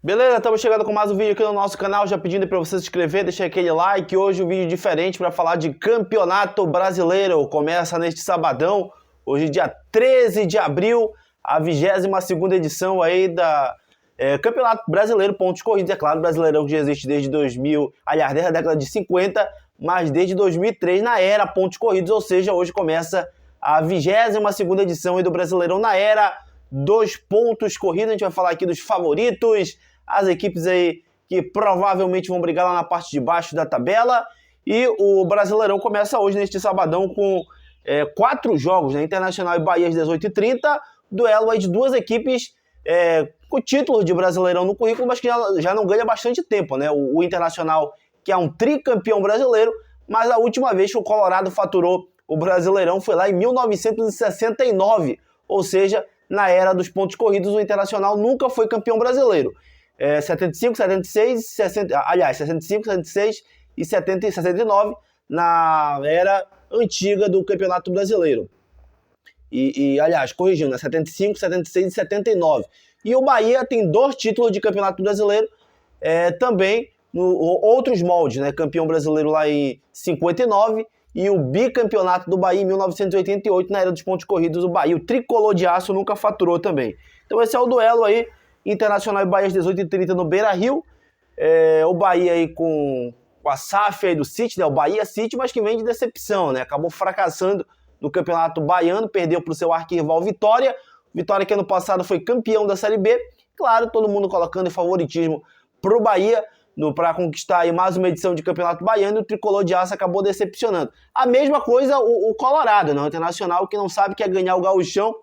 Beleza, estamos chegando com mais um vídeo aqui no nosso canal, já pedindo para você se inscrever, deixar aquele like. Hoje um vídeo diferente para falar de Campeonato Brasileiro. Começa neste sabadão, hoje dia 13 de abril, a 22ª edição aí da Campeonato Brasileiro, pontos corridos. É claro, o Brasileirão que já existe desde 2000, aliás, desde a década de 50, mas desde 2003 na era pontos corridos, ou seja, hoje começa a 22ª edição aí do Brasileirão na era dos pontos corridos. A gente vai falar aqui dos favoritos, as equipes aí que provavelmente vão brigar lá na parte de baixo da tabela. E o Brasileirão começa hoje, neste sabadão, com 4 jogos, né? Internacional e Bahia às 18h30, duelo aí de duas equipes com título de Brasileirão no currículo, mas que já não ganha bastante tempo, né? O Internacional, que é um tricampeão brasileiro, mas a última vez que o Colorado faturou o Brasileirão foi lá em 1969, ou seja, na era dos pontos corridos, o Internacional nunca foi campeão brasileiro. 75, 76, 60, aliás, 65, 76 e 70 e 69, na era antiga do Campeonato Brasileiro. Aliás, corrigindo, 75, 76 e 79. E o Bahia tem 2 títulos de Campeonato Brasileiro, também outros moldes, né? Campeão brasileiro lá em 59 e o bicampeonato do Bahia em 1988, na era dos pontos corridos, o Bahia, o tricolor de aço, nunca faturou também. Então esse é o duelo aí, Internacional e Bahia às 18h30 no Beira-Rio. O Bahia aí com a SAF aí do City, né? O Bahia City, mas que vem de decepção, né? Acabou fracassando no Campeonato Baiano, perdeu para o seu arquirrival Vitória. Vitória que ano passado foi campeão da Série B. Claro, todo mundo colocando favoritismo para o Bahia, para conquistar aí mais uma edição de Campeonato Baiano, e o tricolor de aço acabou decepcionando. A mesma coisa o Colorado, né? O Internacional, que não sabe que é ganhar o Gauchão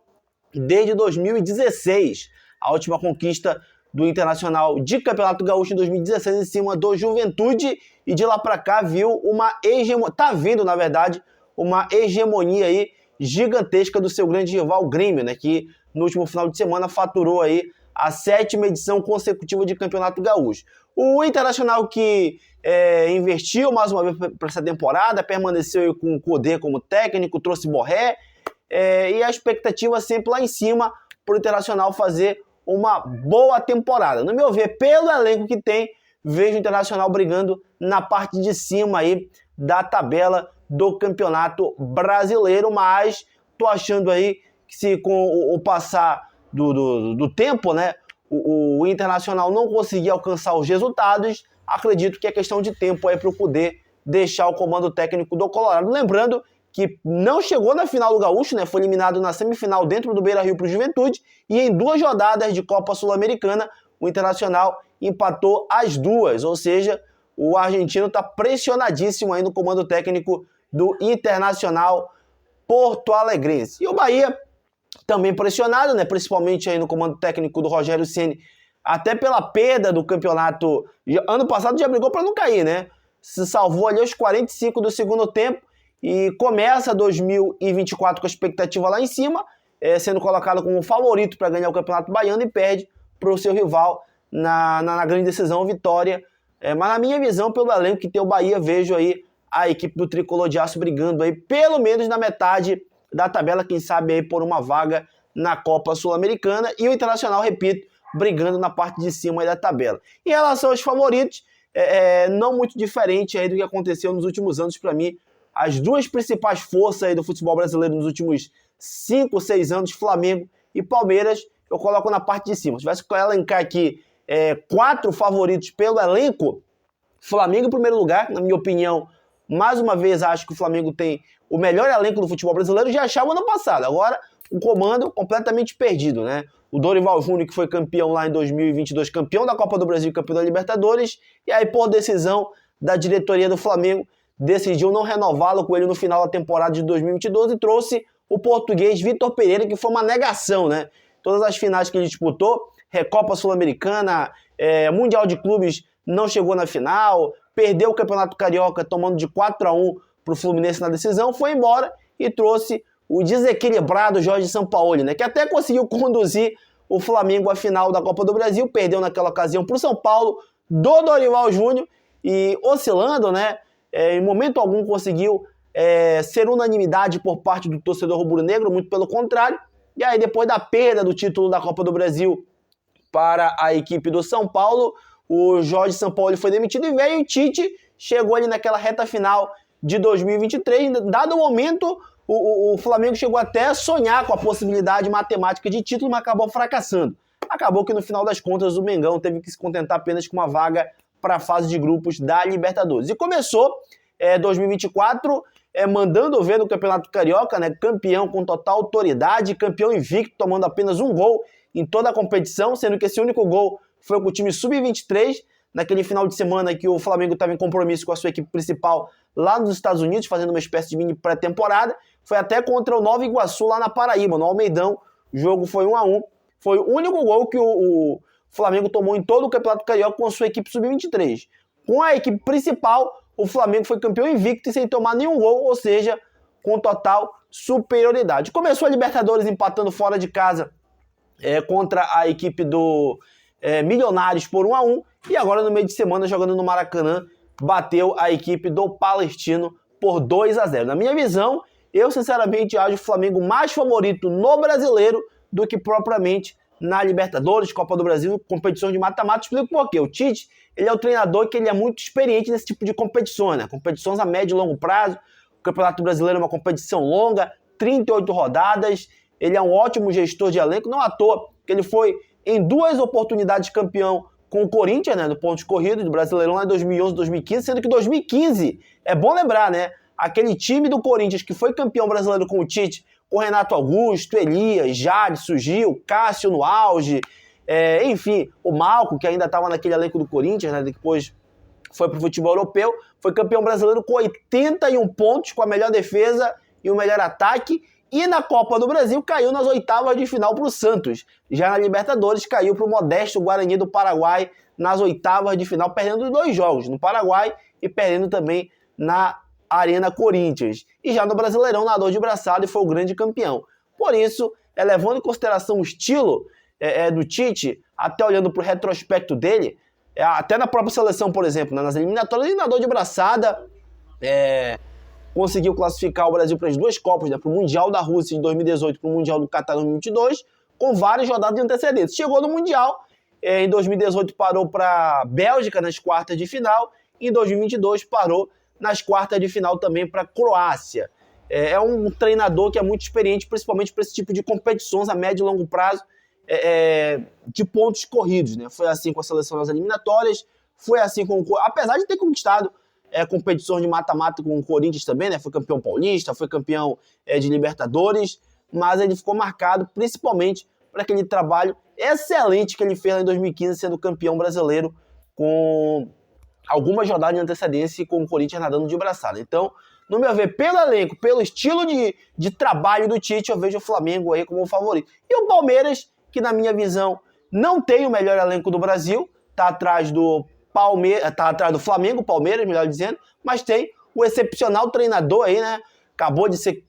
desde 2016. A última conquista do Internacional de Campeonato Gaúcho em 2016 em cima do Juventude, e de lá para cá viu uma hegemonia, tá vindo na verdade, uma hegemonia aí gigantesca do seu grande rival Grêmio, né? Que no último final de semana faturou aí a 7ª edição consecutiva de Campeonato Gaúcho. O Internacional que investiu mais uma vez para essa temporada, permaneceu com o Cudê como técnico, trouxe Borré, e a expectativa sempre lá em cima para o Internacional fazer uma boa temporada. No meu ver, pelo elenco que tem, vejo o Internacional brigando na parte de cima aí da tabela do Campeonato Brasileiro, mas tô achando aí que, se com o passar do tempo, né, o Internacional não conseguir alcançar os resultados, acredito que é questão de tempo aí para o Cudê deixar o comando técnico do Colorado. Lembrando que não chegou na final do Gaúcho, né? Foi eliminado na semifinal dentro do Beira-Rio para o Juventude, e em 2 rodadas de Copa Sul-Americana, o Internacional empatou as 2, ou seja, o argentino está pressionadíssimo aí no comando técnico do Internacional Porto-Alegrense. E o Bahia também pressionado, né? Principalmente aí no comando técnico do Rogério Ceni, até pela perda do campeonato. Ano passado já brigou para não cair, né? Se salvou ali aos 45 do segundo tempo, e começa 2024 com a expectativa lá em cima, sendo colocado como favorito para ganhar o Campeonato Baiano, e perde para o seu rival na grande decisão, Vitória. Mas na minha visão, pelo elenco que tem o Bahia, vejo aí a equipe do Tricolor de Aço brigando aí pelo menos na metade da tabela, quem sabe aí por uma vaga na Copa Sul-Americana, e o Internacional, repito, brigando na parte de cima aí da tabela. Em relação aos favoritos, não muito diferente aí do que aconteceu nos últimos anos. Para mim, as 2 principais forças aí do futebol brasileiro nos últimos 5, 6 anos, Flamengo e Palmeiras, eu coloco na parte de cima. Se tivesse que elencar aqui 4 favoritos pelo elenco, Flamengo em primeiro lugar, na minha opinião. Mais uma vez, acho que o Flamengo tem o melhor elenco do futebol brasileiro, já achava ano passado. Agora, o comando completamente perdido, né? O Dorival Júnior, que foi campeão lá em 2022, campeão da Copa do Brasil e campeão da Libertadores, e aí, por decisão da diretoria do Flamengo, decidiu não renová-lo com ele no final da temporada de 2022 e trouxe o português Vitor Pereira, que foi uma negação, né? Todas as finais que ele disputou, Recopa Sul-Americana, Mundial de Clubes, não chegou na final, perdeu o Campeonato Carioca tomando de 4-1 para o Fluminense na decisão, foi embora e trouxe o desequilibrado Jorge Sampaoli, né? Que até conseguiu conduzir o Flamengo à final da Copa do Brasil, perdeu naquela ocasião para o São Paulo, do Dorival Júnior, e oscilando, né? Em momento algum conseguiu ser unanimidade por parte do torcedor rubro-negro, muito pelo contrário. E aí, depois da perda do título da Copa do Brasil para a equipe do São Paulo. O Jorge Sampaoli foi demitido e veio o Tite, chegou ali naquela reta final de 2023. Dado o momento, o Flamengo chegou até a sonhar com a possibilidade matemática de título, mas acabou fracassando. Acabou que no final das contas o Mengão teve que se contentar apenas com uma vaga para a fase de grupos da Libertadores. E começou 2024 mandando ver no Campeonato Carioca, né, campeão com total autoridade, campeão invicto, tomando apenas um gol em toda a competição, sendo que esse único gol foi com o time Sub-23, naquele final de semana que o Flamengo estava em compromisso com a sua equipe principal lá nos Estados Unidos, fazendo uma espécie de mini pré-temporada. Foi até contra o Nova Iguaçu, lá na Paraíba, no Almeidão. O jogo foi 1-1. Foi o único gol que o Flamengo tomou em todo o Campeonato Carioca com a sua equipe Sub-23. Com a equipe principal, o Flamengo foi campeão invicto e sem tomar nenhum gol, ou seja, com total superioridade. Começou a Libertadores empatando fora de casa contra a equipe do Milionários por 1-1, e agora no meio de semana, jogando no Maracanã, bateu a equipe do Palestino por 2-0. Na minha visão, eu sinceramente acho o Flamengo mais favorito no Brasileiro do que propriamente na Libertadores, Copa do Brasil, competições de mata-mata. Explico por quê. O Tite, ele é o treinador que ele é muito experiente nesse tipo de competições, né? Competições a médio e longo prazo. O Campeonato Brasileiro é uma competição longa, 38 rodadas. Ele é um ótimo gestor de elenco, não à toa que ele foi em 2 oportunidades campeão com o Corinthians, né, no pontos corridos do Brasileirão lá em 2011 e 2015, sendo que 2015, é bom lembrar, né, aquele time do Corinthians que foi campeão brasileiro com o Tite, com Renato Augusto, Elias, Jadson, Gil, Cássio no auge, enfim, o Malco, que ainda estava naquele elenco do Corinthians, né, depois foi para o futebol europeu, foi campeão brasileiro com 81 pontos, com a melhor defesa e o melhor ataque, e na Copa do Brasil caiu nas oitavas de final para o Santos. Já na Libertadores caiu para o modesto Guarani do Paraguai nas oitavas de final, perdendo 2 jogos no Paraguai e perdendo também na Arena Corinthians. E já no Brasileirão nadou de braçada e foi o grande campeão. Por isso, levando em consideração o estilo do Tite, até olhando para o retrospecto dele, até na própria seleção, por exemplo, nas eliminatórias, ele nadou de braçada, conseguiu classificar o Brasil para as 2 Copas, né, para o Mundial da Rússia em 2018 e para o Mundial do Catar em 2022, com várias rodadas de antecedentes. Chegou no Mundial, em 2018 parou para a Bélgica nas quartas de final, e em 2022 parou nas quartas de final também para a Croácia. É um treinador que é muito experiente, principalmente para esse tipo de competições a médio e longo prazo, de pontos corridos, né? Foi assim com a seleção nas eliminatórias, foi assim com apesar de ter conquistado competições de mata-mata com o Corinthians também, né? Foi campeão paulista, foi campeão de Libertadores, mas ele ficou marcado principalmente por aquele trabalho excelente que ele fez lá em 2015, sendo campeão brasileiro com algumas rodadas de antecedência e com o Corinthians nadando de braçada. Então, no meu ver, pelo elenco, pelo estilo de trabalho do Tite, eu vejo o Flamengo aí como o favorito. E o Palmeiras, que na minha visão não tem o melhor elenco do Brasil, tá atrás do Flamengo, Palmeiras, melhor dizendo, mas tem o excepcional treinador aí, né? Acabou de ser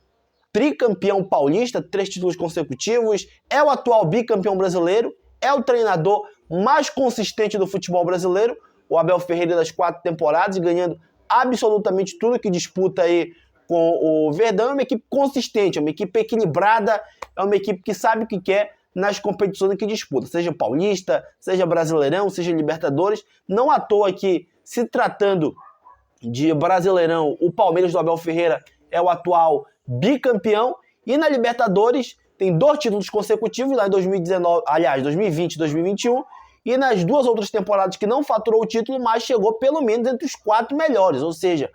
tricampeão paulista, 3 títulos consecutivos, é o atual bicampeão brasileiro, é o treinador mais consistente do futebol brasileiro, o Abel Ferreira das 4 temporadas, ganhando absolutamente tudo que disputa aí com o Verdão. É uma equipe consistente, é uma equipe equilibrada, é uma equipe que sabe o que quer nas competições em que disputa, seja Paulista, seja Brasileirão, seja Libertadores. Não à toa que, se tratando de Brasileirão, o Palmeiras do Abel Ferreira é o atual bicampeão, e na Libertadores tem 2 títulos consecutivos, lá em 2019, aliás, 2020 e 2021, e nas 2 outras temporadas que não faturou o título, mas chegou pelo menos entre os 4 melhores, ou seja,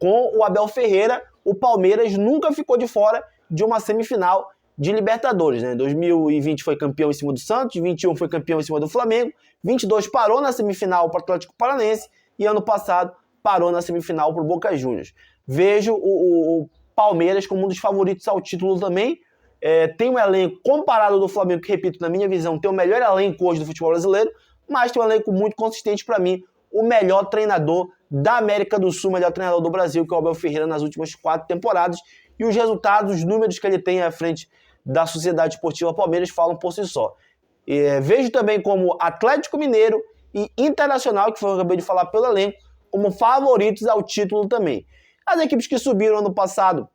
com o Abel Ferreira, o Palmeiras nunca ficou de fora de uma semifinal de Libertadores, né? 2020 foi campeão em cima do Santos, 2021 foi campeão em cima do Flamengo, 2022 parou na semifinal para o Atlético Paranaense e ano passado parou na semifinal para o Boca Juniors. Vejo o Palmeiras como um dos favoritos ao título também. Tem um elenco comparado do Flamengo, que, repito, na minha visão, tem o melhor elenco hoje do futebol brasileiro, mas tem um elenco muito consistente para mim, o melhor treinador da América do Sul, o melhor treinador do Brasil, que é o Abel Ferreira nas últimas 4 temporadas, e os resultados, os números que ele tem à frente da Sociedade Esportiva Palmeiras falam por si só. Vejo também como Atlético Mineiro e Internacional, que foi o que eu acabei de falar pelo elenco, como favoritos ao título também. As equipes que subiram ano passado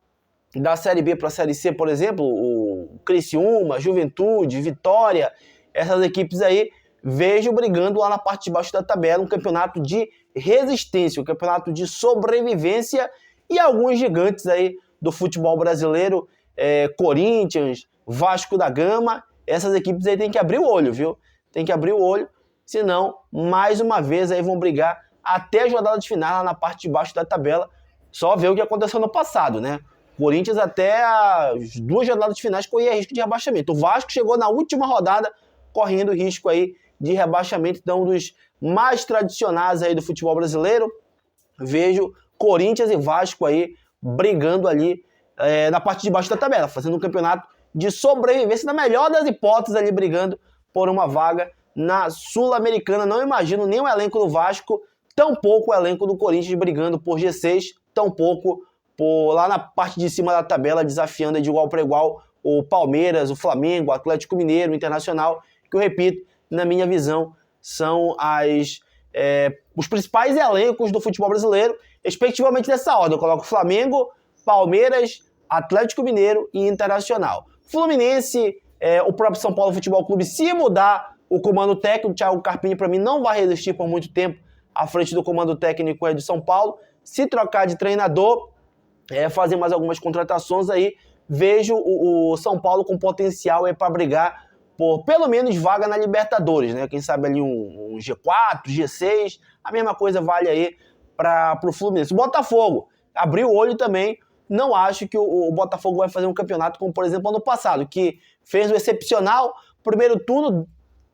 da Série B para a Série C, por exemplo, o Criciúma, Juventude, Vitória, essas equipes aí, vejo brigando lá na parte de baixo da tabela, um campeonato de resistência, um campeonato de sobrevivência, e alguns gigantes aí do futebol brasileiro, Corinthians, Vasco da Gama, essas equipes aí tem que abrir o olho, viu? Tem que abrir o olho, senão, mais uma vez, aí vão brigar até a jornada de final lá na parte de baixo da tabela. Só ver o que aconteceu no passado, né? Corinthians até as 2 jornadas finais corria risco de rebaixamento. O Vasco chegou na última rodada correndo risco aí de rebaixamento, então um dos mais tradicionais aí do futebol brasileiro. Vejo Corinthians e Vasco aí brigando ali na parte de baixo da tabela, fazendo um campeonato de sobrevivência, na melhor das hipóteses ali brigando por uma vaga na Sul-Americana. Não imagino nem o elenco do Vasco, tampouco o elenco do Corinthians brigando por G6, tampouco lá na parte de cima da tabela, desafiando de igual para igual o Palmeiras, o Flamengo, o Atlético Mineiro, o Internacional, que eu repito, na minha visão, são os principais elencos do futebol brasileiro, respectivamente dessa ordem. Eu coloco Flamengo, Palmeiras, Atlético Mineiro e Internacional. Fluminense, o próprio São Paulo Futebol Clube, se mudar o comando técnico, o Thiago Carpini, para mim, não vai resistir por muito tempo à frente do comando técnico de São Paulo. Se trocar de treinador, fazer mais algumas contratações aí, vejo o São Paulo com potencial para brigar por pelo menos vaga na Libertadores, né? Quem sabe ali um G4, G6, a mesma coisa vale aí para o Fluminense. O Botafogo abriu o olho também, não acho que o Botafogo vai fazer um campeonato como, por exemplo, ano passado, que fez o excepcional primeiro turno,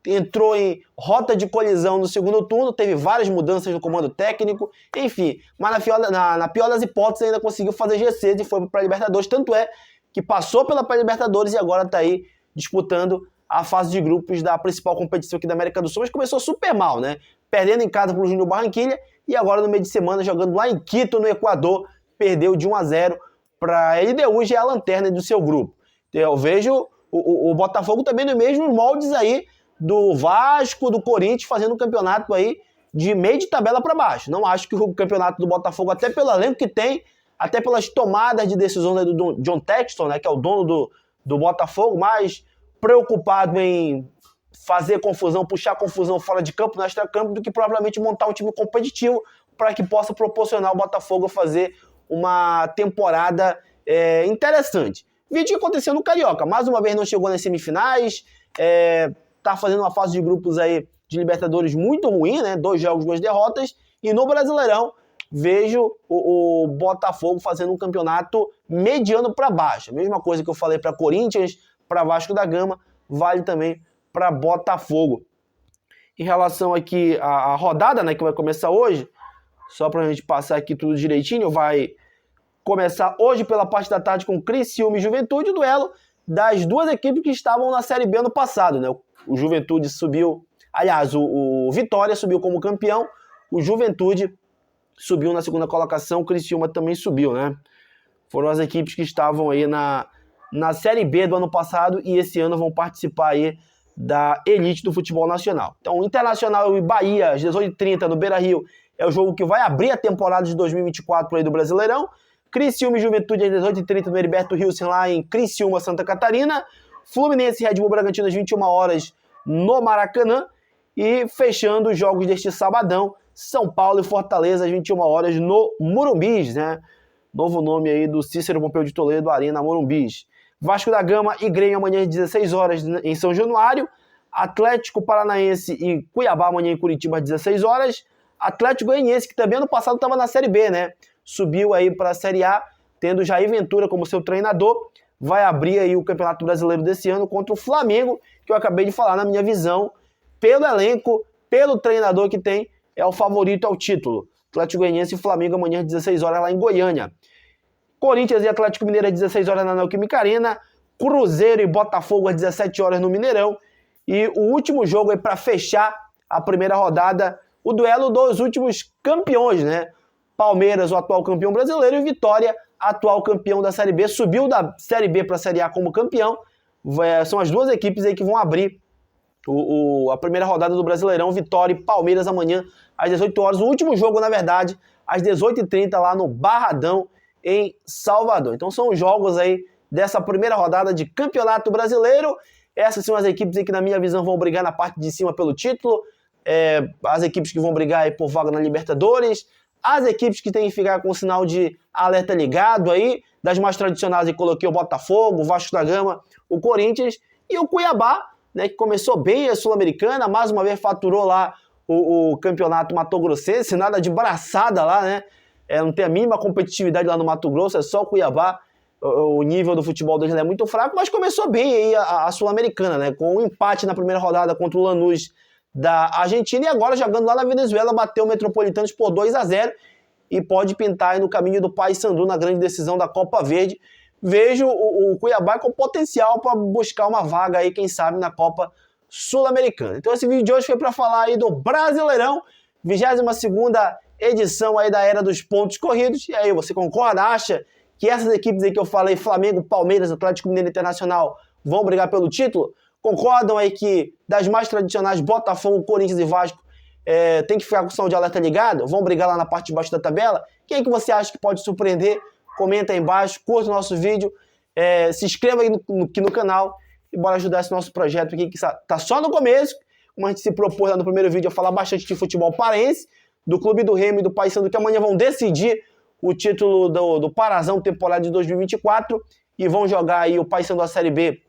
entrou em rota de colisão no segundo turno, teve várias mudanças no comando técnico, enfim, mas na pior das hipóteses ainda conseguiu fazer G6 e foi para a Libertadores, tanto é que passou pela Libertadores e agora está aí disputando a fase de grupos da principal competição aqui da América do Sul, mas começou super mal, né? Perdendo em casa para o Júnior Barranquilla e agora no meio de semana jogando lá em Quito, no Equador, perdeu de 1-0 para a LDU, já é a lanterna do seu grupo. Eu vejo o Botafogo também nos mesmos moldes aí do Vasco, do Corinthians, fazendo um campeonato aí de meio de tabela para baixo. Não acho que o campeonato do Botafogo, até pelo elenco que tem, até pelas tomadas de decisões aí do John Textor, né, que é o dono do Botafogo, mais preocupado em fazer confusão, puxar confusão fora de campo, no extra-campo, do que provavelmente montar um time competitivo para que possa proporcionar ao Botafogo fazer uma temporada interessante. Vídeo que aconteceu no Carioca, mais uma vez não chegou nas semifinais, tá fazendo uma fase de grupos aí de Libertadores muito ruim, né? 2 jogos, 2 derrotas, e no Brasileirão vejo o Botafogo fazendo um campeonato mediano para baixo. A mesma coisa que eu falei para Corinthians, para Vasco da Gama, vale também para Botafogo. Em relação aqui à rodada, né, que vai começar hoje, só para a gente passar aqui tudo direitinho, vai começar hoje pela parte da tarde com Criciúma e Juventude, o duelo das 2 equipes que estavam na Série B ano passado, né? O Juventude subiu, aliás, o Vitória subiu como campeão, o Juventude subiu na segunda colocação, o Criciúma também subiu, né? Foram as equipes que estavam aí na Série B do ano passado e esse ano vão participar aí da elite do futebol nacional. Então, Internacional e Bahia, às 18h30 no Beira-Rio, é o jogo que vai abrir a temporada de 2024 aí do Brasileirão. Criciúma e Juventude às 18h30 no Heriberto Wilson, lá em Criciúma, Santa Catarina. Fluminense e Red Bull Bragantino às 21h no Maracanã. E fechando os jogos deste sabadão, São Paulo e Fortaleza às 21h no Morumbis, né? Novo nome aí do Cícero Pompeu de Toledo, Arena Morumbis. Vasco da Gama e Grêmio amanhã às 16h em São Januário. Atlético Paranaense e Cuiabá amanhã em Curitiba às 16h. Atlético Goianiense, que também ano passado estava na Série B, né? Subiu aí para a Série A, tendo Jair Ventura como seu treinador. Vai abrir aí o Campeonato Brasileiro desse ano contra o Flamengo, que eu acabei de falar, na minha visão, pelo elenco, pelo treinador que tem, é o favorito ao título. Atlético Goianiense e Flamengo amanhã às 16h lá em Goiânia. Corinthians e Atlético Mineiro às 16h na Neoquímica Arena. Cruzeiro e Botafogo às 17h no Mineirão. E o último jogo aí para fechar a primeira rodada, o duelo dos últimos campeões, né? Palmeiras, o atual campeão brasileiro, e Vitória, atual campeão da Série B, subiu da Série B para a Série A como campeão. São as 2 equipes aí que vão abrir a primeira rodada do Brasileirão, Vitória e Palmeiras amanhã às 18h. O último jogo, na verdade, às 18h30 lá no Barradão, em Salvador. Então são os jogos aí dessa primeira rodada de Campeonato Brasileiro. Essas são as equipes aí que, na minha visão, vão brigar na parte de cima pelo título, as equipes que vão brigar aí por vaga na Libertadores, as equipes que têm que ficar com o sinal de alerta ligado aí, das mais tradicionais eu coloquei o Botafogo, o Vasco da Gama, o Corinthians e o Cuiabá, né, que começou bem a Sul-Americana, mais uma vez faturou lá o campeonato mato-grossense, nada de braçada lá, né? Não tem a mínima competitividade lá no Mato Grosso, é só o Cuiabá. O nível do futebol deles é muito fraco, mas começou bem aí a Sul-Americana, né? Com um empate na primeira rodada contra o Lanús da Argentina e agora jogando lá na Venezuela, bateu o Metropolitanos por 2-0 e pode pintar aí no caminho do Paysandu na grande decisão da Copa Verde. Vejo o Cuiabá com potencial para buscar uma vaga aí, quem sabe, na Copa Sul-Americana. Então esse vídeo de hoje foi para falar aí do Brasileirão, 22ª edição aí da Era dos Pontos Corridos. E aí, você concorda? Acha que essas equipes aí que eu falei, Flamengo, Palmeiras, Atlético Mineiro Internacional, vão brigar pelo título? Concordam aí que das mais tradicionais, Botafogo, Corinthians e Vasco, tem que ficar com o som de alerta ligado? Vão brigar lá na parte de baixo da tabela? Quem é que você acha que pode surpreender? Comenta aí embaixo, curta o nosso vídeo, se inscreva aí aqui no canal e bora ajudar esse nosso projeto aqui que tá só no começo, como a gente se propôs lá no primeiro vídeo a falar bastante de futebol paraense, do Clube do Remo e do Paysandu, que amanhã vão decidir o título do Parazão temporada de 2024 e vão jogar aí o Paysandu da Série B.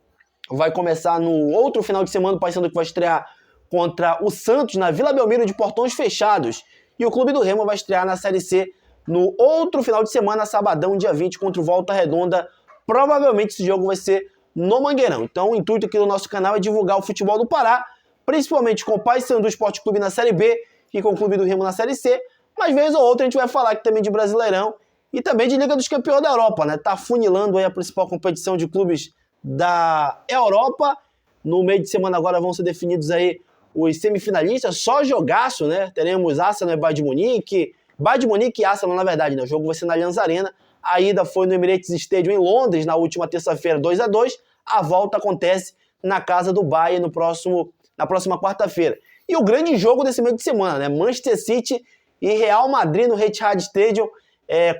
Vai começar no outro final de semana, o Paysandu que vai estrear contra o Santos na Vila Belmiro de portões fechados. E o Clube do Remo vai estrear na Série C no outro final de semana, sabadão, dia 20, contra o Volta Redonda. Provavelmente esse jogo vai ser no Mangueirão. Então o intuito aqui do nosso canal é divulgar o futebol do Pará, principalmente com o Paysandu Esporte Clube na Série B e com o Clube do Remo na Série C. Mas vez ou outra a gente vai falar aqui também de Brasileirão e também de Liga dos Campeões da Europa, né? Tá funilando aí a principal competição de clubes da Europa. No meio de semana agora vão ser definidos aí os semifinalistas, só jogaço, né? Teremos Arsenal e Bayern de Munique. Bayern de Munique e Arsenal, na verdade, né? O jogo vai ser na Allianz Arena. A ida foi no Emirates Stadium em Londres, na última terça-feira, 2-2. A volta acontece na casa do Bayern na próxima quarta-feira. E o grande jogo desse meio de semana, né? Manchester City e Real Madrid no Etihad Stadium,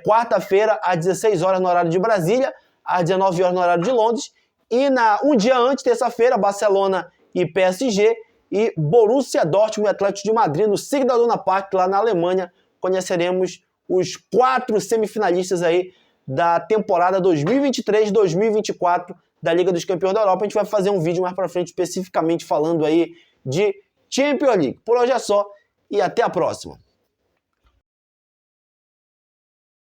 quarta-feira, às 16 horas no horário de Brasília, às 19 horas no horário de Londres. E um dia antes, terça-feira, Barcelona e PSG e Borussia Dortmund e Atlético de Madrid no Signal Iduna Park, lá na Alemanha. Conheceremos os 4 semifinalistas aí da temporada 2023-2024 da Liga dos Campeões da Europa. A gente vai fazer um vídeo mais pra frente especificamente falando aí de Champions League. Por hoje é só e até a próxima.